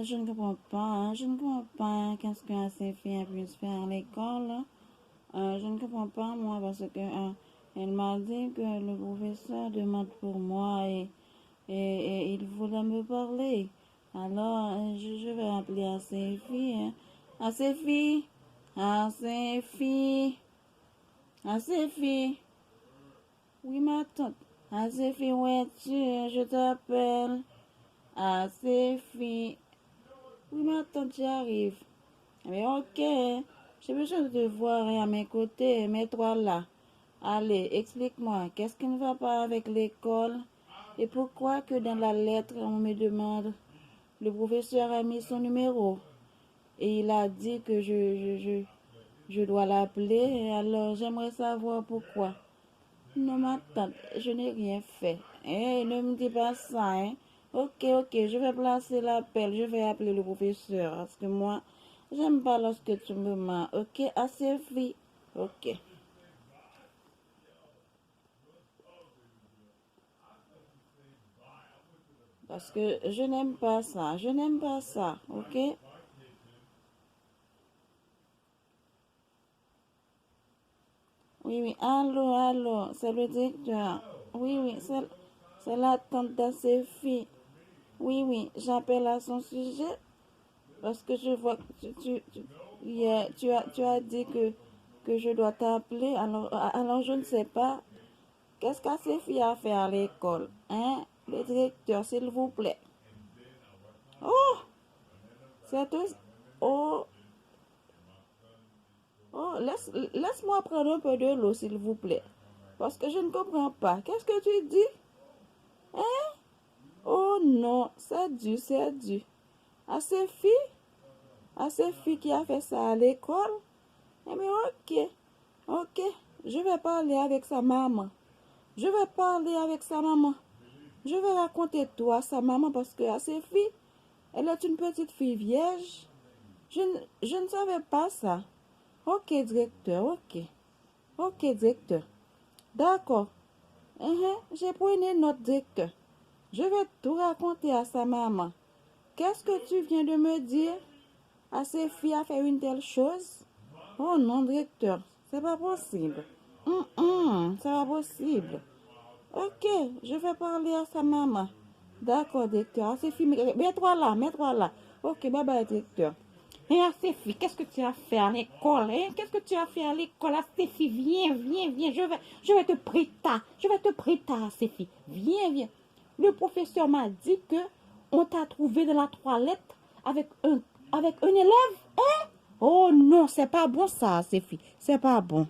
Je ne comprends pas, hein. Je ne comprends pas qu'est-ce que ces filles puissent faire à l'école. Je ne comprends pas, moi, parce que elle m'a dit que le professeur demande pour moi et il voulait me parler. Alors, je vais appeler à ces filles. Hein. À ces filles, à ces filles, à ces filles. Oui, ma tante. À ces filles, où es-tu? Je t'appelle. À ces filles. Oui, ma tante, j'arrive. Mais ok, j'ai besoin de te voir à mes côtés. Mets-toi là. Allez, explique-moi, qu'est-ce qui ne va pas avec l'école et pourquoi que dans la lettre, on me demande, le professeur a mis son numéro et il a dit que je dois l'appeler. Alors, j'aimerais savoir pourquoi. Non, ma tante, je n'ai rien fait. Ne me dis pas ça, hein. Ok, je vais placer l'appel. Je vais appeler le professeur parce que moi, j'aime pas lorsque tu me mens. Ok, assez vite. Ok. Parce que je n'aime pas ça. Je n'aime pas ça. Ok? Oui. Allô. C'est le directeur. Oui. C'est la tante de ses filles. Oui. J'appelle à son sujet. Parce que je vois que tu as dit que je dois t'appeler. Alors, je ne sais pas. Qu'est-ce que ces filles a fait à l'école? Hein? Le directeur, s'il vous plaît. Oh! C'est tout. Oh! Oh, laisse-moi prendre un peu de l'eau, s'il vous plaît. Parce que je ne comprends pas. Qu'est-ce que tu dis? Hein? Oh non, c'est dû. À ces filles? À ces filles qui a fait ça à l'école? Eh bien, ok. Je vais parler avec sa maman. Je vais parler avec sa maman. Je vais raconter tout à sa maman parce que à ces filles, elle est une petite fille vierge. Je ne savais pas ça. Ok, directeur, ok. Ok, directeur. D'accord. J'ai pris une note directeur. Je vais tout raconter à sa maman. Qu'est-ce que tu viens de me dire? À ces filles a fait une telle chose? Oh non, directeur, c'est pas possible. C'est pas possible. Ok, je vais parler à sa maman. D'accord, directeur. À ces filles, mets-toi là. Ok, bye bye, directeur. Et à ces filles, qu'est-ce que tu as fait à l'école? Qu'est-ce que tu as fait à l'école? À ces filles, viens. Je vais te prêter à ces filles. Viens. Le professeur m'a dit que on t'a trouvé dans la toilette avec un élève. Oh non, c'est pas bon ça, ces filles. C'est pas bon.